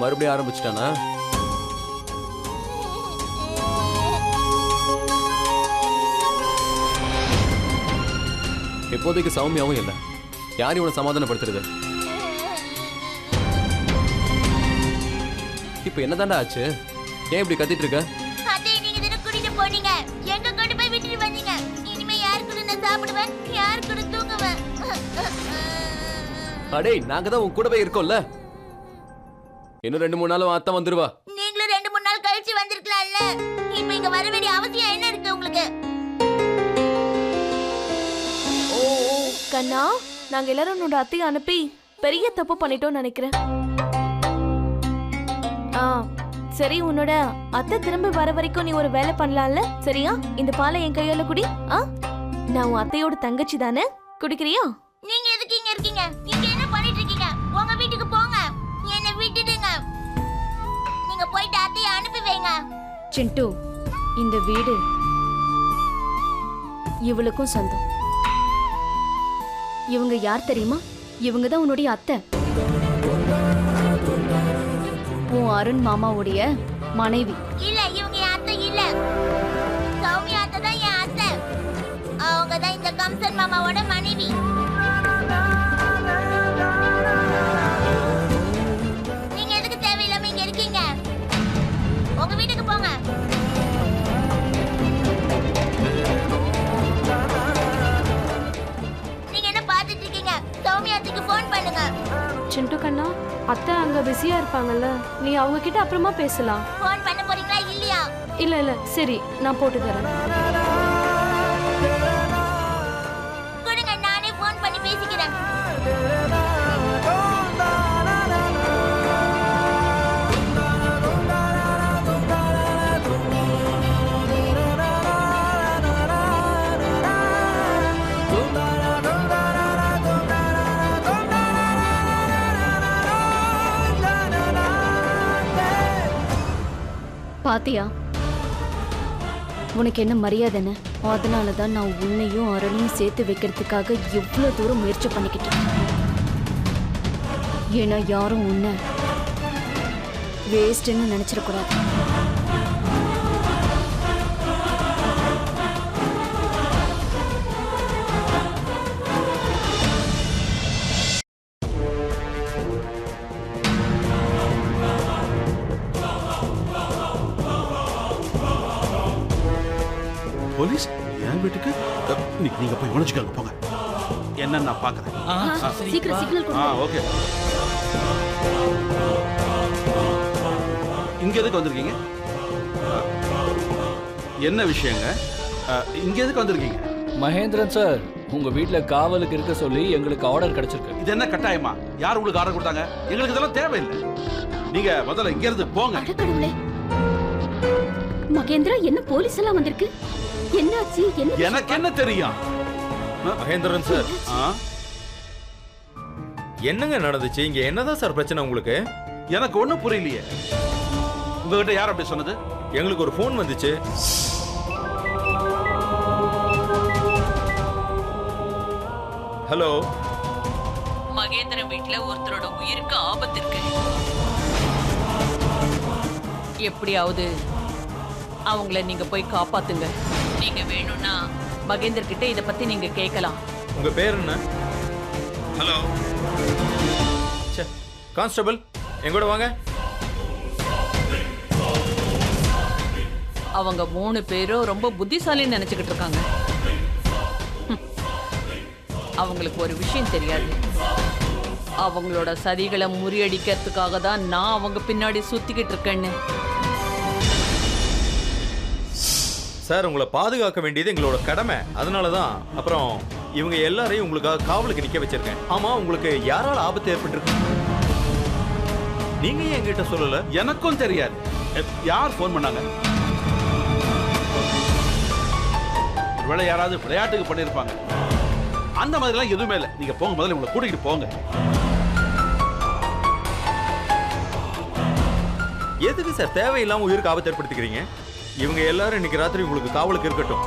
மறுபடியும் ஆரம்பிச்சிட்டானா? இப்போதைக்கு சௌமியாவும் இல்லை. யார் இவனை சமாதானப்படுத்துறது? இப்ப என்னதாண்டா ஆச்சு? ஏன் இப்படி கத்திட்டு இருக்க? அத்தை, நீங்க தினம் கூட்டிட்டு போனீங்க, எங்க கொண்டு போய் விட்டுட்டு வந்தீங்க. இனிமே யார் கூட நான் சாப்பிடுவேன், யார் கூட தூங்குவேன்? அடே, நாங்க தான் உன் கூடவே இருக்கோம்ல. இன்னும் 2-3 நாள் அத்தை வந்துருவா. நீங்களும் 2-3 நாள் கழிச்சு வந்திருக்கலாம்ல. இப்ப இங்க வர வேண்டிய அவசியம் என்ன இருக்கு உங்களுக்கு? கண்ணா, நாங்க எல்லாரும் உன்னோட அத்தையை அனுப்பி பெரிய தப்பு பண்ணிட்டோம்னு நினைக்கிறேன். சரி, உன்னோட அத்தை திரும்ப வர வரைக்கும் நீ ஒரு வேலை பண்ணலாம்ல? சரியா? இந்த பாலை என் கையால குடி. நான் உன் அத்தையோட தங்கச்சி தானே, குடிக்கிறியா? நீங்க எதுக்கு இங்க இருக்கீங்க? இங்க என்ன பண்ணிட்டு இருக்கீங்க? உங்க வீட்டுக்கு போங்க, என்ன விட்டுடுங்க. நீங்க போயிட்டு அத்தையை அனுப்பி வைங்க. சிண்டு, இந்த வீடு இவளுக்கும் சொந்தம். இவங்க யார் தெரியுமா? இவங்க தான் உன்னுடைய அத்தை, உன் அருண் மாமாவுடைய மனைவி. இல்ல, இவங்க என் அத்தை இல்ல. சௌமியா அத்தை தான் என் அத்தை. அவங்க தான் இந்த கம்சன் மாமாவோட மனைவி. நீங்க எதுக்கு தேவையில்லாம இங்க இருக்கீங்க? உங்க வீட்டுக்கு போங்க. நீங்க என்ன பாத்துட்டு இருக்கீங்க? சௌமியாத்துக்கு போன் பண்ணுங்க. சிண்டு கண்ணா, அத்தை அங்க பிஸியா இருப்பாங்கல்ல, நீ அவங்க கிட்ட அப்புறமா பேசலாம். போன் பண்ண போறீங்களா இல்லையா? இல்ல சரி, நான் போட்டு தரேன். கொடுங்க, நானே போன் பண்ணி பேசிக்கிறேன். பாத்தியா உனக்கு என்ன மரியாதைன்னு? அதனாலதான் நான் உன்னையும் அருணையும் சேர்த்து வைக்கிறதுக்காக எவ்வளவு தூரம் முயற்சி பண்ணிக்கிட்டு இருக்கேன். ஏன்னா யாரும் உன்னை வேஸ்ட்ன்னு நினைச்சிடக்கூடாது. போலீஸ் என் வீட்டுக்கு நீங்க போய் உணச்சுக்கோங்க, போங்க. என்ன நான் பாக்குறேன். சீக்கிரம் சிக்னல். ஓகே. இங்க எதுக்கு வந்திருக்கீங்க? என்ன விஷயங்க? இங்க எதுக்கு வந்திருக்கீங்க? மகேந்திரன் சார், உங்க வீட்ல காவலுக்கு இருக்க சொல்லி எங்களுக்கு ஆர்டர் கிடைச்சிருக்கு. இது என்ன கட்டாயமா? யார் உங்களுக்கு ஆர்டர் கொடுத்தாங்க? எங்களுக்கு இதெல்லாம் தேவையில்லை. நீங்க முதல்ல இங்க இருந்து போங்க. மகேந்திரா, என்ன போலீஸ் எல்லாம் வந்திருக்கு? என்னாச்சு? எனக்கு என்ன தெரியும்? மகேந்திரன் சார், என்னங்க நடந்துச்சு? இங்க என்னதான் சார் பிரச்சனை உங்களுக்கு? எனக்கு ஒண்ணும் புரியலையே. உங்ககிட்ட யார் அப்படி சொன்னது? எங்களுக்கு ஒரு போன் வந்துச்சு. ஹலோ, மகேந்திரன் வீட்டுல ஒருத்தரோட உயிருக்கு ஆபத்து இருக்கு. எப்படியாவது அவங்கள நீங்க போய் காப்பாத்துங்க. நீங்க வேணும்னா மகேந்தர் கிட்ட இத பத்தி நீங்க கேட்கலாம். உங்க பேர் என்ன? ஹலோ கான்ஸ்டபிள், எங்கூட வாங்க. அவங்க 3 பேரும் ரொம்ப புத்திசாலின்னு நினைச்சுக்கிட்டு இருக்காங்க. அவங்களுக்கு ஒரு விஷயம் தெரியாது. அவங்களோட சதிகளை முறியடிக்கிறதுக்காக தான் நான் அவங்க பின்னாடி சுத்திக்கிட்டு இருக்கேன்னு. சார், உங்களை பாதுகாக்க வேண்டியது எங்களோட கடமை. அதனாலதான் அப்புறம் இவங்க எல்லாரையும் உங்களுக்காக காவலுக்கு நிக்க வச்சிருக்கேன். ஆமா, உங்களுக்கு யாரால ஆபத்து ஏற்பட்டிருக்கு? நீங்க ஏன் என்கிட்ட சொல்லல? எனக்கும் தெரியாது. யார் போன் பண்ணாங்க? ஒருவேளை யாராவது விளையாட்டுக்கு பண்ணிருப்பாங்க. அந்த மாதிரிலாம் எதுவுமே இல்லை. நீங்க போங்க, முதல்ல உங்களை கூட்டிகிட்டு போங்க. எதுக்கு சார் தேவையில்லாம உயிருக்கு ஆபத்து ஏற்படுத்திக்கிறீங்க? இவங்க எல்லாரும் இன்னைக்கு ராத்திரி உங்களுக்கு காவலுக்கு இருக்கட்டும்.